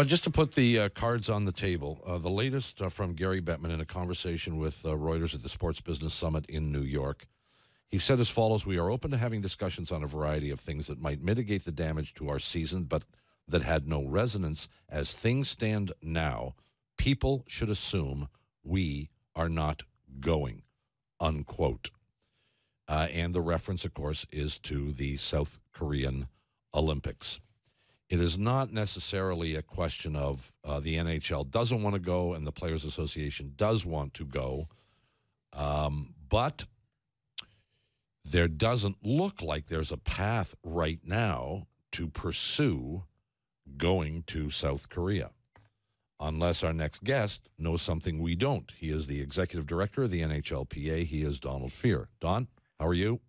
Just to put the cards on the table, the latest from Gary Bettman in a conversation with Reuters at the Sports Business Summit in New York. He said as follows: "We are open to having discussions on a variety of things that might mitigate the damage to our season, but that had no resonance. As things stand now, people should assume we are not going," unquote. And the reference, of course, is to the South Korean Olympics. It is not necessarily a question of the NHL doesn't want to go and the Players Association does want to go, but there doesn't look like there's a path right now to pursue going to South Korea, unless our next guest knows something we don't. He is the executive director of the NHLPA. He is Donald Fehr. Don, how are you?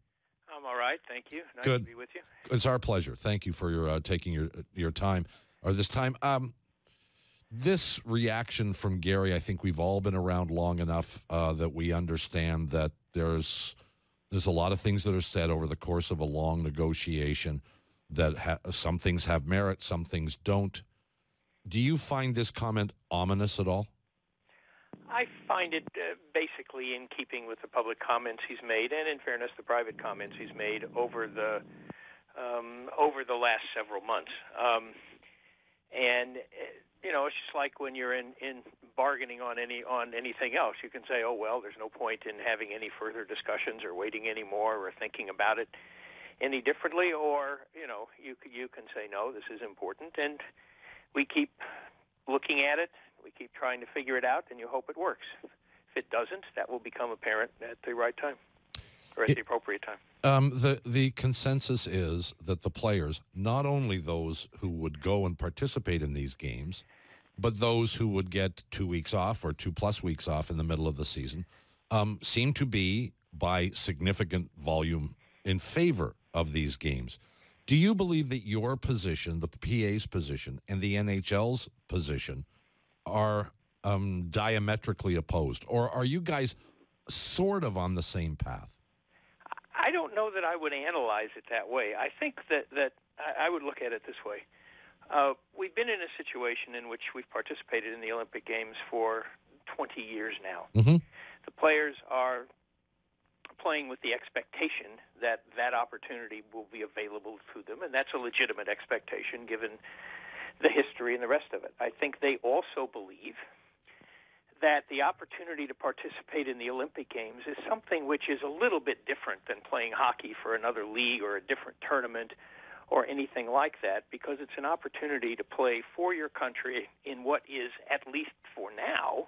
I'm all right, thank you. Nice Good. to be with you. It's our pleasure. Thank you for your taking your time, or this time. This reaction from Gary, I think we've all been around long enough that we understand that there's a lot of things that are said over the course of a long negotiation that some things have merit, some things don't. Do you find this comment ominous at all? I find it basically in keeping with the public comments he's made, and in fairness, the private comments he's made over the last several months. It's just like when you're in bargaining on anything else. You can say, oh, well, there's no point in having any further discussions or waiting any more or thinking about it any differently, or, you can say, no, this is important, and we keep looking at it, we keep trying to figure it out, and you hope it works. If it doesn't, that will become apparent at the right time, or at the appropriate time. The consensus is that the players, not only those who would go and participate in these games, but those who would get 2 weeks off or 2+ weeks off in the middle of the season, seem to be, by significant volume, in favor of these games. Do you believe that your position, the PA's position, and the NHL's position are diametrically opposed? Or are you guys sort of on the same path? I don't know that I would analyze it that way. I think that I would look at it this way. We've been in a situation in which we've participated in the Olympic Games for 20 years now. Mm-hmm. The players are playing with the expectation that that opportunity will be available to them, and that's a legitimate expectation given the history and the rest of it. I think they also believe that the opportunity to participate in the Olympic Games is something which is a little bit different than playing hockey for another league or a different tournament or anything like that, because it's an opportunity to play for your country in what is, at least for now,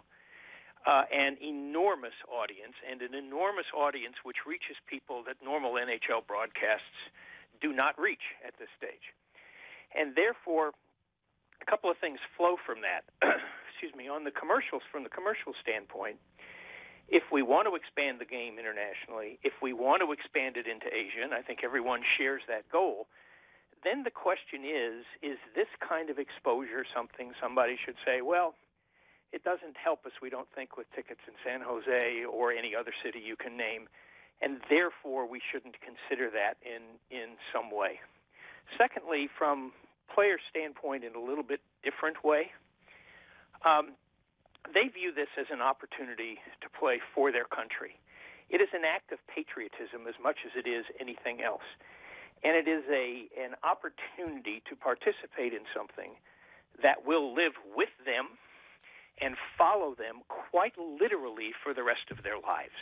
an enormous audience, and an enormous audience which reaches people that normal NHL broadcasts do not reach at this stage. And therefore, a couple of things flow from that. Excuse me, on the commercials, from the commercial standpoint, if we want to expand the game internationally, if we want to expand it into Asia, and I think everyone shares that goal, then the question is this kind of exposure something somebody should say, well, it doesn't help us, we don't think, with tickets in San Jose or any other city you can name, and therefore we shouldn't consider that in some way. Secondly, from player standpoint, in a little bit different way, they view this as an opportunity to play for their country. It is an act of patriotism as much as it is anything else. And it is an opportunity to participate in something that will live with them and follow them quite literally for the rest of their lives.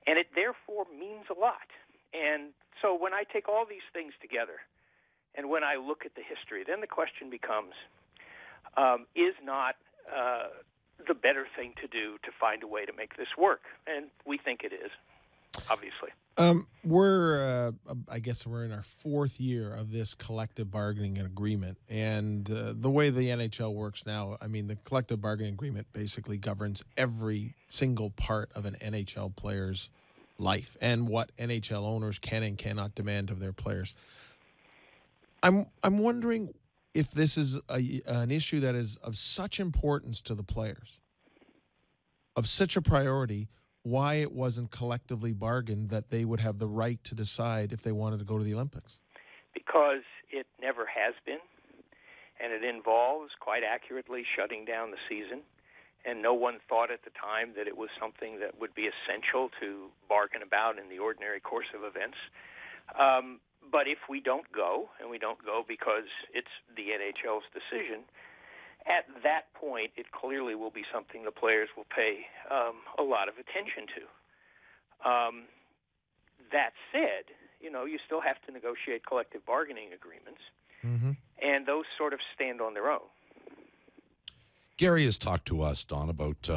And it therefore means a lot. And so when I take all these things together, and when I look at the history, then the question becomes, is not the better thing to do to find a way to make this work? And we think it is, obviously. I guess we're in our 4th year of this collective bargaining agreement. And the way the NHL works now, I mean, the collective bargaining agreement basically governs every single part of an NHL player's life and what NHL owners can and cannot demand of their players. I'm wondering if this is an issue that is of such importance to the players, of such a priority, why it wasn't collectively bargained that they would have the right to decide if they wanted to go to the Olympics. Because it never has been, and it involves, quite accurately, shutting down the season. And no one thought at the time that it was something that would be essential to bargain about in the ordinary course of events. But if we don't go, and we don't go because it's the NHL's decision, at that point it clearly will be something the players will pay a lot of attention to. That said, you still have to negotiate collective bargaining agreements, and those sort of stand on their own. Gary has talked to us, Don, about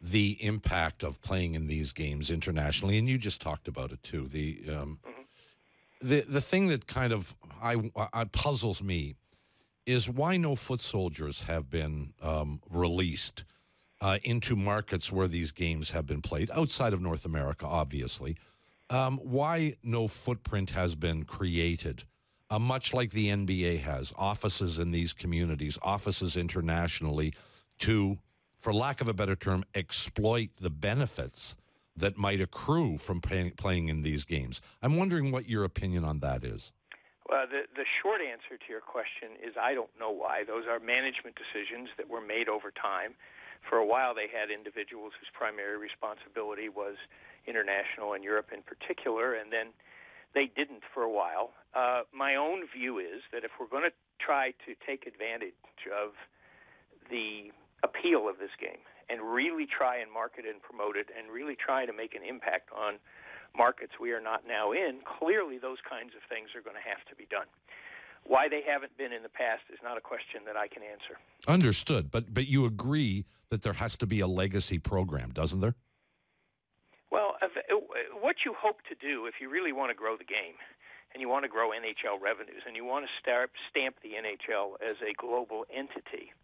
the impact of playing in these games internationally, and you just talked about it too. The thing that kind of I puzzles me is why no foot soldiers have been released into markets where these games have been played, outside of North America, obviously. Why no footprint has been created, much like the NBA has, offices in these communities, offices internationally, to, for lack of a better term, exploit the benefits that might accrue from playing in these games. I'm wondering what your opinion on that is. Well, the short answer to your question is I don't know why. Those are management decisions that were made over time. For a while, they had individuals whose primary responsibility was international and Europe in particular, and then they didn't for a while. My own view is that if we're going to try to take advantage of the appeal of this game and really try and market and promote it and really try to make an impact on markets we are not now in, clearly those kinds of things are going to have to be done. Why they haven't been in the past is not a question that I can answer. Understood, but you agree that there has to be a legacy program, doesn't there? Well, what you hope to do if you really want to grow the game and you want to grow NHL revenues and you want to stamp the NHL as a global entity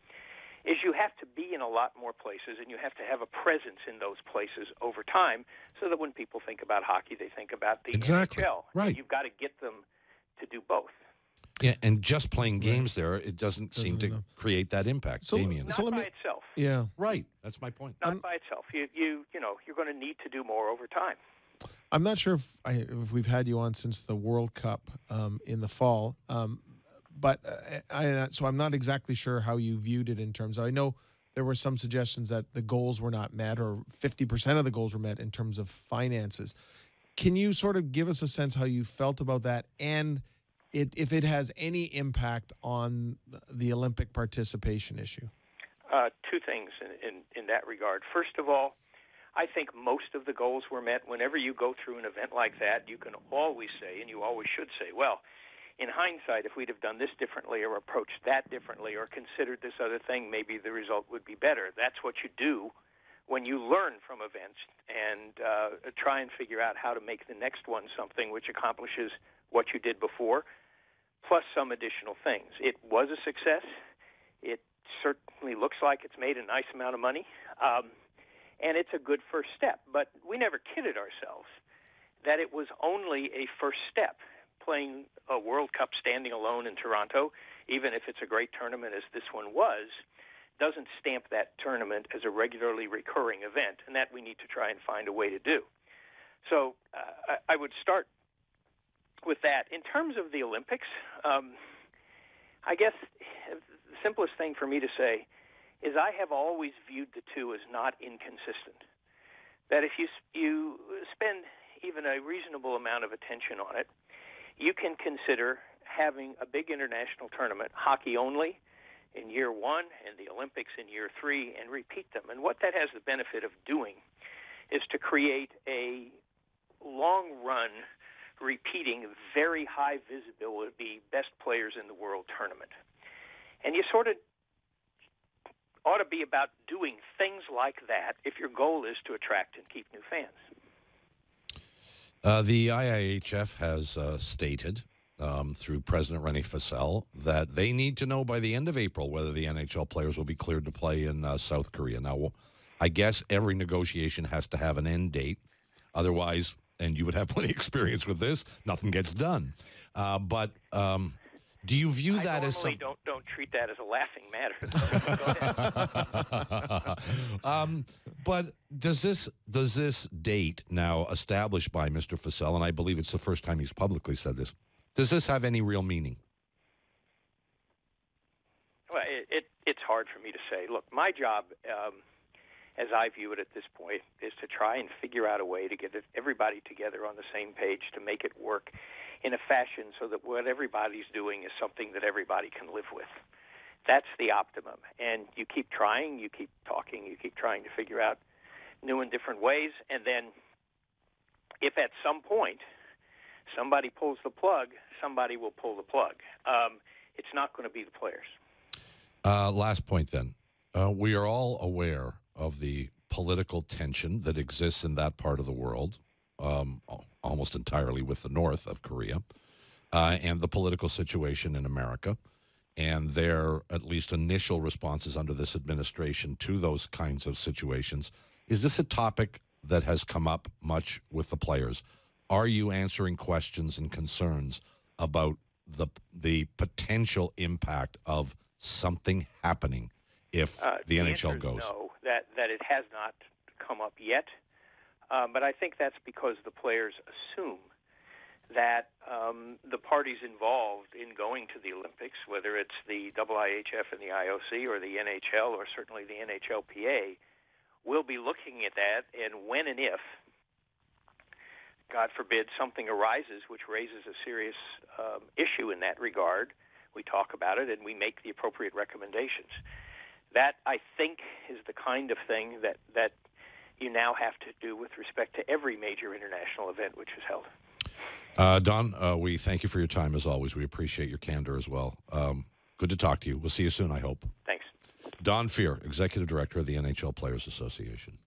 is you have to be in a lot more places and you have to have a presence in those places over time so that when people think about hockey, they think about the NHL. Right. And you've got to get them to do both. Yeah, and just playing games there, it doesn't seem to create that impact, Damien. Not by itself. Yeah. Right. That's my point. Not by itself. You're going to need to do more over time. I'm not sure if we've had you on since the World Cup in the fall, but so I'm not exactly sure how you viewed it in terms of, I know there were some suggestions that the goals were not met or 50% of the goals were met in terms of finances. Can you sort of give us a sense how you felt about that and if it has any impact on the Olympic participation issue? Two things in that regard. First of all, I think most of the goals were met. Whenever you go through an event like that, you can always say, and you always should say, well, in hindsight, if we'd have done this differently or approached that differently or considered this other thing, maybe the result would be better. That's what you do when you learn from events and try and figure out how to make the next one something which accomplishes what you did before, plus some additional things. It was a success. It certainly looks like it's made a nice amount of money, and it's a good first step. But we never kidded ourselves that it was only a first step. Playing a World Cup standing alone in Toronto, even if it's a great tournament as this one was, doesn't stamp that tournament as a regularly recurring event, and that we need to try and find a way to do. So I would start with that. In terms of the Olympics, I guess the simplest thing for me to say is I have always viewed the two as not inconsistent. That if you spend even a reasonable amount of attention on it, you can consider having a big international tournament, hockey only, in year one and the Olympics in year three, and repeat them. And what that has the benefit of doing is to create a long-run, repeating, very high visibility, best players in the world tournament. And you sort of ought to be about doing things like that if your goal is to attract and keep new fans. The IIHF has stated through President René Fassel that they need to know by the end of April whether the NHL players will be cleared to play in South Korea. Now, I guess every negotiation has to have an end date. Otherwise, and you would have plenty of experience with this, nothing gets done. But do you view that as some... don't treat that as a laughing matter. Go ahead. But does this date now established by Mr. Fassel, and I believe it's the first time he's publicly said this, does this have any real meaning? Well, it's hard for me to say. Look, my job, as I view it at this point, is to try and figure out a way to get everybody together on the same page to make it work in a fashion so that what everybody's doing is something that everybody can live with. That's the optimum. And you keep trying, you keep talking, you keep trying to figure out new and different ways. And then if at some point somebody pulls the plug, somebody will pull the plug. It's not going to be the players. Last point then. We are all aware of the political tension that exists in that part of the world, almost entirely with the north of Korea, and the political situation in America, and their at least initial responses under this administration to those kinds of situations. Is this a topic that has come up much with the players? Are you answering questions and concerns about the potential impact of something happening if the NHL goes? No, that it has not come up yet. But I think that's because the players assume that the parties involved in going to the Olympics, whether it's the IIHF and the IOC or the NHL or certainly the NHLPA, will be looking at that, and when and if, God forbid, something arises which raises a serious issue in that regard, we talk about it and we make the appropriate recommendations. That, I think, is the kind of thing that you now have to do with respect to every major international event which is held. Don, we thank you for your time as always. We appreciate your candor as well. Good to talk to you. We'll see you soon, I hope. Thanks. Don Fehr, Executive Director of the NHL Players Association.